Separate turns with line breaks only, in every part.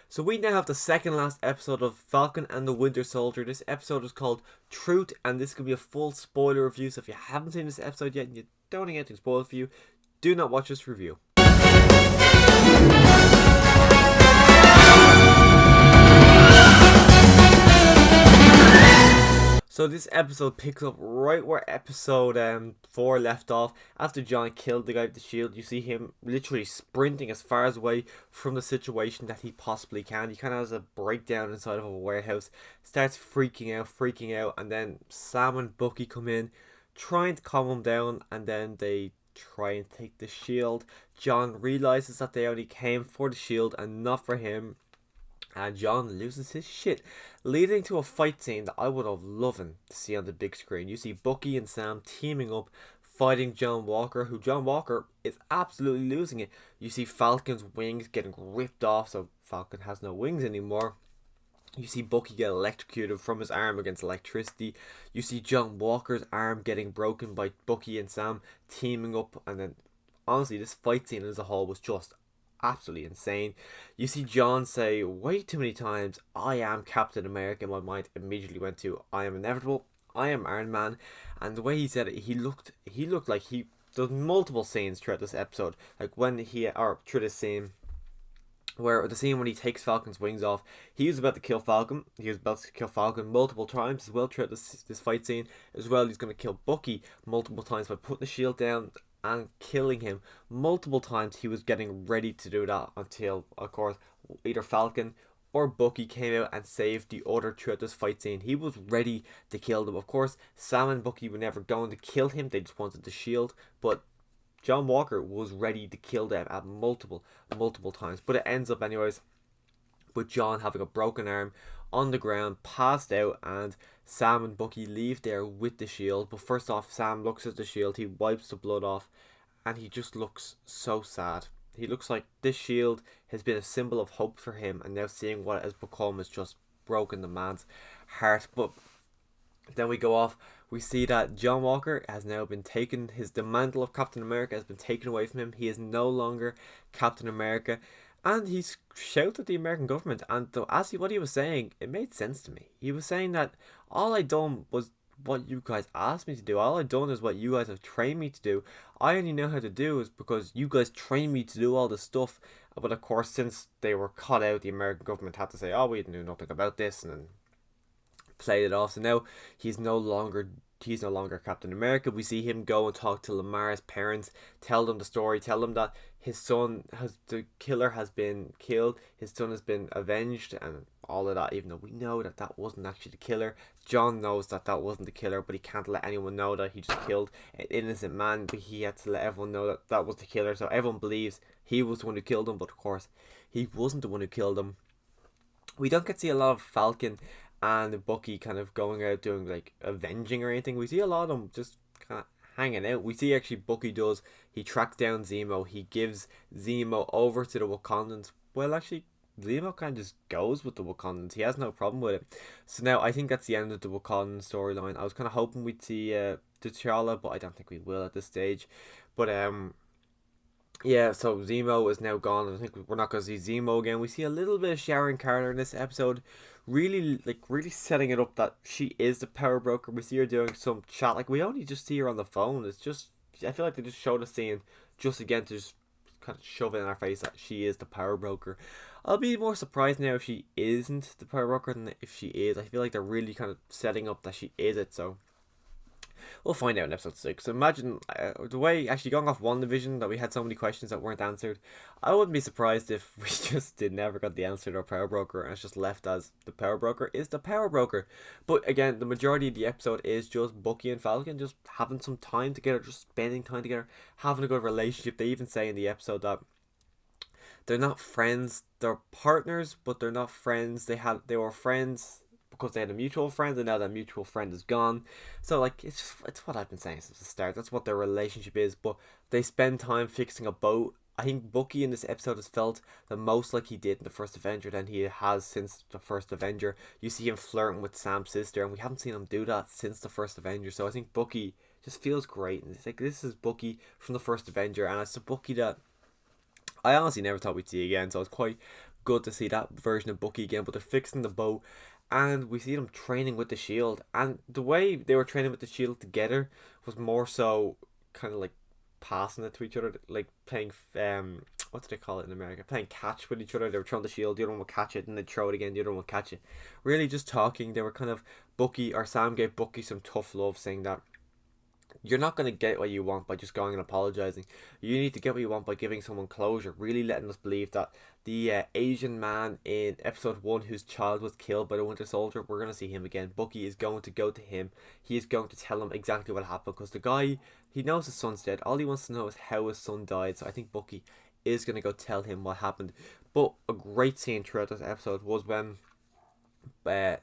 So we now have the second last episode of Falcon and the Winter Soldier. This episode is called Truth, and this could be a full spoiler review. So if you haven't seen this episode yet and you don't want anything spoiled for you, do not watch this review. So this episode picks up right where episode 4 left off. After John killed the guy with the shield, you see him literally sprinting as far away from the situation that he possibly can. He kind of has a breakdown inside of a warehouse, starts freaking out, and then Sam and Bucky come in, trying to calm him down, and then they try and take the shield. John realizes that they only came for the shield and not for him, and John loses his shit, leading to a fight scene that I would have loved to see on the big screen. You see Bucky and Sam teaming up, fighting John Walker, who John Walker is absolutely losing it. You see Falcon's wings getting ripped off, so Falcon has no wings anymore. You see Bucky get electrocuted from his arm against electricity. You see John Walker's arm getting broken by Bucky and Sam teaming up, and then honestly, this fight scene as a whole was just absolutely insane. You see John say way too many times, "I am Captain America." My mind immediately went to, "I am inevitable, I am Iron Man," and the way he said it, he looked like he. There's multiple scenes throughout this episode, like when through this scene, where the scene when he takes Falcon's wings off, he was about to kill Falcon. He was about to kill Falcon multiple times as well throughout this fight scene. As well, he's going to kill Bucky multiple times by putting the shield down and killing him multiple times. He was getting ready to do that until, of course, either Falcon or Bucky came out and saved the other throughout this fight scene. He was ready to kill them. Of course, Sam and Bucky were never going to kill him. They just wanted the shield. But John Walker was ready to kill them at multiple times. But it ends up anyways with John having a broken arm on the ground, passed out, and Sam and Bucky leave there with the shield. But first off, Sam looks at the shield, he wipes the blood off, and he just looks so sad. He looks like this shield has been a symbol of hope for him, and now seeing what it has become has just broken the man's heart. But then we go off, we see that John Walker has now been taken, the mantle of Captain America has been taken away from him. He is no longer Captain America, and he's shouted at the American government. And what he was saying, it made sense to me. He was saying that all I done was what you guys asked me to do. All I done is what you guys have trained me to do. I only know how to do is because you guys trained me to do all this stuff. But of course, since they were caught out, the American government had to say, "Oh, we knew nothing about this," and then played it off. So now he's no longer Captain America. We see him go and talk to Lamar's parents, tell them the story, tell them that the killer has been killed, his son has been avenged, and all of that, even though we know that that wasn't actually the killer. John knows that that wasn't the killer, but he can't let anyone know that he just killed an innocent man, but he had to let everyone know that that was the killer, so everyone believes he was the one who killed him, but of course he wasn't the one who killed him. We don't get to see a lot of Falcon and Bucky kind of going out doing like avenging or anything. We see a lot of them just kind of hanging out. We see actually he tracks down Zemo, he gives Zemo over to the Wakandans. Well, actually, Zemo kind of just goes with the Wakandans. He has no problem with it. So now I think that's the end of the Wakandan storyline. I was kind of hoping we'd see T'Challa, but I don't think we will at this stage. But yeah, so Zemo is now gone. I think we're not going to see Zemo again. We see a little bit of Sharon Carter in this episode, really setting it up that she is the power broker. We see her doing some chat, like we only just see her on the phone. It's just, I feel like they just showed us scene just again to just kind of shove it in our face that she is the power broker. I'll be more surprised now if she isn't the power broker than if she is. I feel like they're really kind of setting up that she is it, so we'll find out in episode 6. So imagine the way, actually going off WandaVision, that we had so many questions that weren't answered. I wouldn't be surprised if we just never got the answer to our power broker, and it's just left as the power broker is the power broker. But again, the majority of the episode is just Bucky and Falcon just having some time together, just spending time together, having a good relationship. They even say in the episode that they're not friends, they're partners, but they're not friends. They were friends because they had a mutual friend, and now that mutual friend is gone. So like, it's what I've been saying since the start. That's what their relationship is. But they spend time fixing a boat. I think Bucky in this episode has felt the most like he did in the first Avenger than he has since the first Avenger. You see him flirting with Sam's sister, and we haven't seen him do that since the first Avenger. So I think Bucky just feels great, and it's like, this is Bucky from the first Avenger, and it's a Bucky that I honestly never thought we'd see again. So I was quite good to see that version of Bucky again, but they're fixing the bow, and we see them training with the shield, and the way they were training with the shield together was more so kind of like passing it to each other, like playing what do they call it in America? Playing catch with each other. They were throwing the shield, the other one would catch it, and they'd throw it again, the other one would catch it. Really just talking. They were kind of Bucky, or Sam gave Bucky some tough love, saying that you're not going to get what you want by just going and apologizing. You need to get what you want by giving someone closure. Really letting us believe that the Asian man in episode 1 whose child was killed by the Winter Soldier, we're going to see him again. Bucky is going to go to him. He is going to tell him exactly what happened, because the guy, he knows his son's dead. All he wants to know is how his son died. So I think Bucky is going to go tell him what happened. But a great scene throughout this episode was when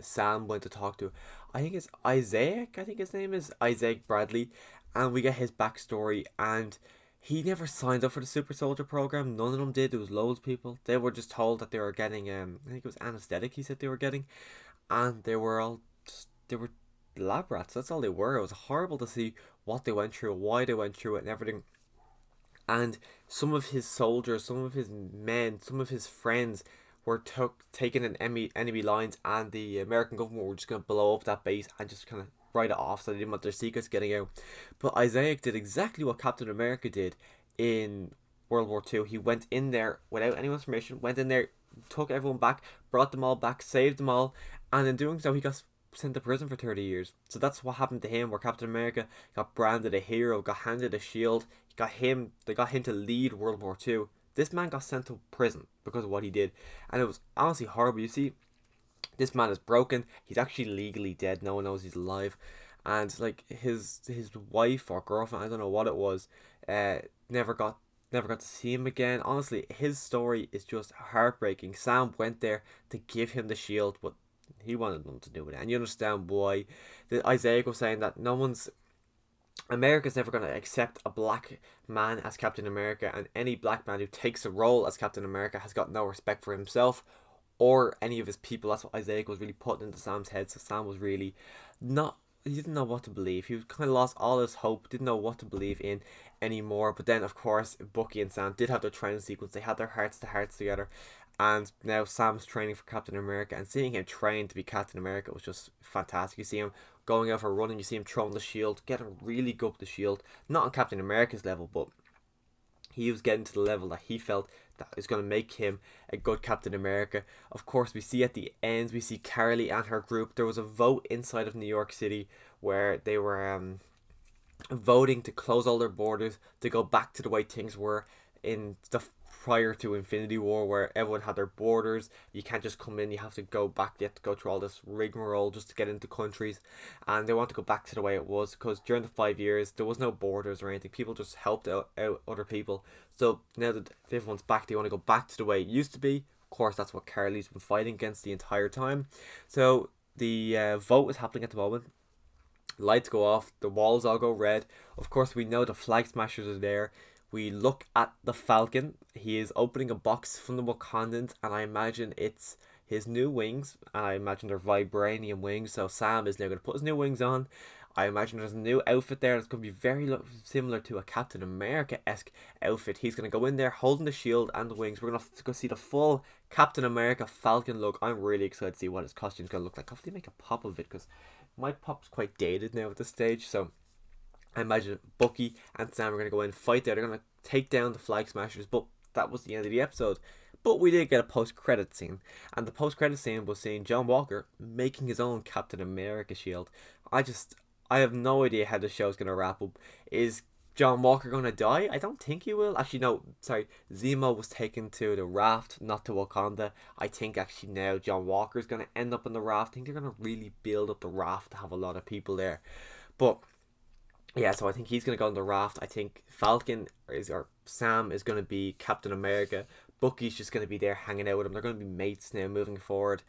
Sam went to talk to, I think it's Isaac, I think his name is Isaac Bradley, and we get his backstory, and he never signed up for the Super Soldier program. None of them did. There was loads of people. They were just told that they were getting I think it was anesthetic, he said they were getting, and they were all just, they were lab rats. That's all they were. It was horrible to see what they went through, why they went through it, and everything. And some of his soldiers, some of his men, some of his friends were taken in enemy lines, and the American government were just going to blow up that base and just kind of write it off, so they didn't want their secrets getting out. But Isaac did exactly what Captain America did in World War II. He went in there without anyone's permission, went in there, took everyone back, brought them all back, saved them all, and in doing so he got sent to prison for 30 years. So that's what happened to him, where Captain America got branded a hero, got handed a shield, they got him to lead World War II. This man got sent to prison because of what he did, and it was honestly horrible. You see, this man is broken. He's actually legally dead. No one knows he's alive, and like his wife or girlfriend, I don't know what it was, never got to see him again. Honestly, his story is just heartbreaking. Sam went there to give him the shield, but he wanted nothing to do with it, and you understand why. Isaiah was saying that America's never going to accept a black man as Captain America, and any black man who takes a role as Captain America has got no respect for himself or any of his people. That's what Isaac was really putting into Sam's head. So Sam was really he didn't know what to believe. He kind of lost all his hope, didn't know what to believe in anymore. But then, of course, Bucky and Sam did have their training sequence. They had their hearts to hearts together. And now Sam's training for Captain America, and seeing him train to be Captain America was just fantastic. You see him going out for running, you see him throwing the shield, getting really good with the shield. Not on Captain America's level, but he was getting to the level that he felt that is going to make him a good Captain America. Of course, we see at the end, we see Carly and her group. There was a vote inside of New York City where they were voting to close all their borders, to go back to the way things were in the prior to Infinity War, where everyone had their borders. You can't just come in, you have to go back, you have to go through all this rigmarole just to get into countries, and they want to go back to the way it was, because during the 5 years there was no borders or anything. People just helped out other people. So now that everyone's back, they want to go back to the way it used to be. Of course, that's what Carly's been fighting against the entire time. So the vote is happening at the moment. Lights go off, the walls all go red. Of course, we know the Flag Smashers are there. We look at the Falcon. He is opening a box from the Wakandans, and I imagine it's his new wings, and I imagine they're vibranium wings. So Sam is now going to put his new wings on. I imagine there's a new outfit there that's going to be very similar to a Captain America-esque outfit. He's going to go in there holding the shield and the wings. We're going to go see the full Captain America Falcon look. I'm really excited to see what his costume's going to look like. Hopefully make a pop of it, because my pop's quite dated now at this stage. So I imagine Bucky and Sam are going to go in, fight there. They're going to take down the Flag Smashers, but that was the end of the episode. But we did get a post-credit scene, and the post-credit scene was seeing John Walker making his own Captain America shield. I have no idea how the show's going to wrap up. Is John Walker going to die? I don't think he will. Actually, no, sorry. Zemo was taken to the raft, not to Wakanda. I think actually now John Walker's going to end up on the raft. I think they're going to really build up the raft to have a lot of people there. But yeah, so I think he's going to go on the raft. I think Sam is going to be Captain America. Bucky's just going to be there hanging out with him. They're going to be mates now moving forward.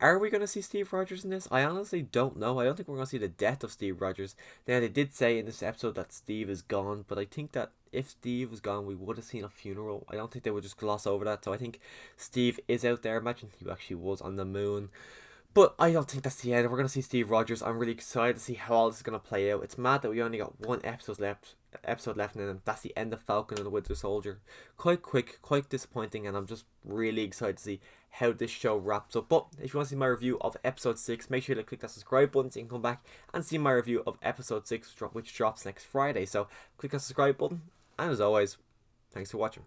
Are we going to see Steve Rogers in this? I honestly don't know. I don't think we're going to see the death of Steve Rogers. Now, they did say in this episode that Steve is gone, but I think that if Steve was gone, we would have seen a funeral. I don't think they would just gloss over that. So I think Steve is out there. Imagine he actually was on the moon. But I don't think that's the end. We're going to see Steve Rogers. I'm really excited to see how all this is going to play out. It's mad that we only got one episode left, and then that's the end of Falcon and the Winter Soldier. Quite quick, quite disappointing, and I'm just really excited to see how this show wraps up. But if you want to see my review of episode 6, make sure to click that subscribe button so you can come back and see my review of episode 6, which drops next Friday. So click that subscribe button, and as always, thanks for watching.